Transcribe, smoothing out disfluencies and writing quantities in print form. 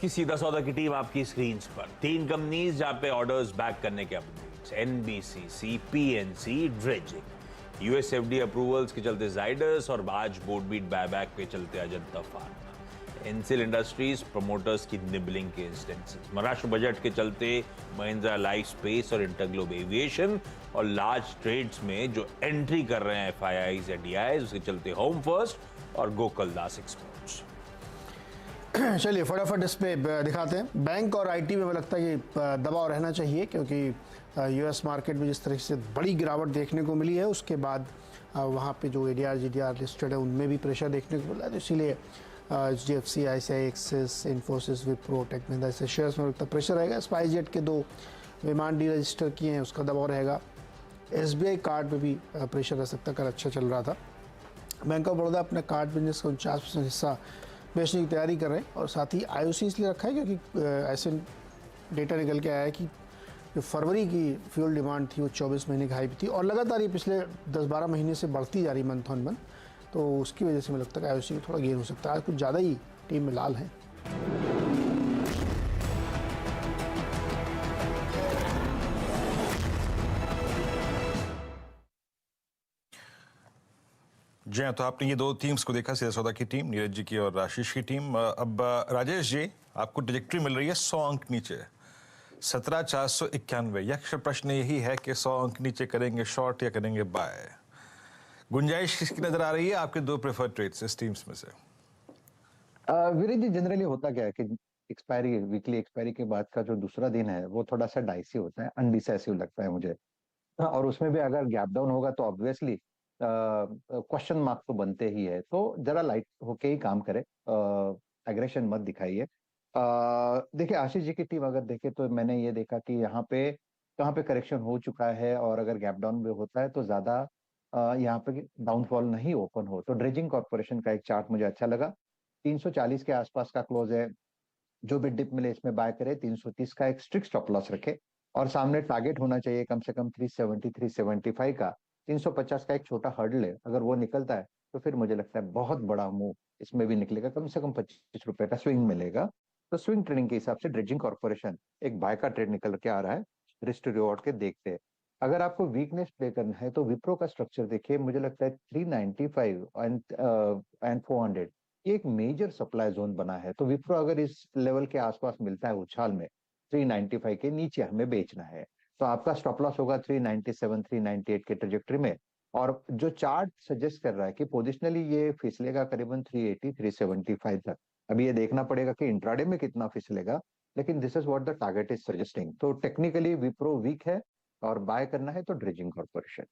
कि सीधा सौदा की टीम आपकी स्क्रीन पर तीन कंपनीज जहां पे ऑर्डर्स बैक करने के updates, NBCC, PNC, dredging, USFD approvals के चलते जाइडस और आज बोर्डबीट बायबैक पे चलते अजंता फार्मा। एनसिल इंडस्ट्रीज प्रमोटर्स की निबलिंग के इंस्टेंसेस, महाराष्ट्र बजट के चलते महिंद्रा लाइफ स्पेस और इंटरग्लोब एविएशन और लार्ज ट्रेड्स में जो एंट्री कर रहे हैं एफआईआईज या डीआईज, उसके चलते होम फर्स्ट और गोकुल दास एक्सपोर्ट्स। चलिए फटाफट इस पे दिखाते हैं। बैंक और आईटी में मुझे लगता है कि दबाव रहना चाहिए, क्योंकि यूएस मार्केट में जिस तरह से बड़ी गिरावट देखने को मिली है, उसके बाद वहाँ पे जो एडीआर जीडीआर लिस्टेड है उनमें भी प्रेशर देखने को मिला है। तो इसीलिए HDFC, ICI, Axis, Infosys, Wipro, Tech Mahindra ऐसे शेयर्स में लगता है प्रेशर रहेगा। स्पाइसजेट के 2 विमान डी रजिस्टर किए हैं, उसका दबाव रहेगा। एसबीआई कार्ड में भी प्रेशर रह सकता है, कर अच्छा चल रहा था। बैंक ऑफ बड़ौदा अपने कार्ड बिजनेस का 49% हिस्सा बेचने की तैयारी कर रहे हैं, और साथ ही आईओसी इसलिए रखा है क्योंकि ऐसे डेटा निकल के आया है कि जो फरवरी की फ्यूल डिमांड थी वो 24 महीने की हाई भी थी, और लगातार ये पिछले 10-12 महीने से बढ़ती जा रही मंथ ऑन मंथ। तो उसकी वजह से मुझे लगता है कि आईओसी में थोड़ा गेन हो सकता है। आज कुछ ज़्यादा ही टीम में लाल हैं। जी हाँ, तो आपने ये 2 टीम्स को देखा, सीधा सौदा की टीम, नीरज जी की और आशीष की टीम। अब राजेश जी, आपको ट्रैजेक्टरी मिल रही है 100 अंक नीचे, 17,491। यह प्रश्न यही है कि 100 अंक नीचे करेंगे शॉर्ट या करेंगे बाय? गुंजाइश किसकी नजर आ रही है आपके 2 प्रेफर्ड ट्रेड्स इस टीम्स में से? वीरेंद्र जी, जनरली होता क्या है कि एक्सपायरी, वीकली एक्सपायरी के बाद का जो दूसरा दिन है वो थोड़ा सा डाइसी होता है, अनडिसाइसिव लगता है मुझे। और उसमें भी अगर गैप डाउन होगा तो ऑब्वियसली क्वेश्चन मार्क तो बनते ही है। तो जरा लाइट होके ही काम करे, एग्रेशन मत दिखाइए। देखिए, आशीष जी की टीम अगर देखे तो मैंने ये देखा कि यहाँ पे कहाँ पे करेक्शन हो चुका है, और अगर गैप डाउन भी होता है तो ज्यादा यहाँ पे डाउनफॉल नहीं ओपन हो। तो ड्रेजिंग कॉर्पोरेशन का एक चार्ट मुझे अच्छा लगा। 340 के आसपास का क्लोज है, जो भी डिप मिले इसमें बाय करे। 330 का एक स्ट्रिक्ट स्टॉप लॉस रखे, और सामने टारगेट होना चाहिए कम से कम 370 375 का। 350 का एक छोटा हर्डल है, अगर वो निकलता है तो फिर मुझे लगता है बहुत बड़ा मूव इसमें भी निकलेगा, कम से कम 25 रुपए का स्विंग मिलेगा। तो स्विंग ट्रेडिंग के हिसाब से ड्रेजिंग कॉर्पोरेशन एक बाय का ट्रेड निकल के आ रहा है, रिस्क टू रिवॉर्ड के देखते हैं। अगर आपको वीकनेस प्ले करना है तो विप्रो का स्ट्रक्चर देखिए, मुझे लगता है 395 एंड 400 ये एक मेजर सप्लाई जोन बना है। तो विप्रो अगर इस लेवल के आसपास मिलता है उछाल में, 395 के नीचे हमें बेचना है। तो आपका स्टॉप लॉस होगा 397 398 के ट्रेजेक्टरी में। और जो चार्ट सजेस्ट कर रहा है कि पोजिशनली ये फिसलेगा करीबन 380 375 तक। अभी ये देखना पड़ेगा कि इंट्राडे में कितना फिसलेगा, लेकिन this is what the target is suggesting. तो टेक्निकली विप्रो वीक है, और बाय करना है तो ड्रेजिंग कॉर्पोरेशन।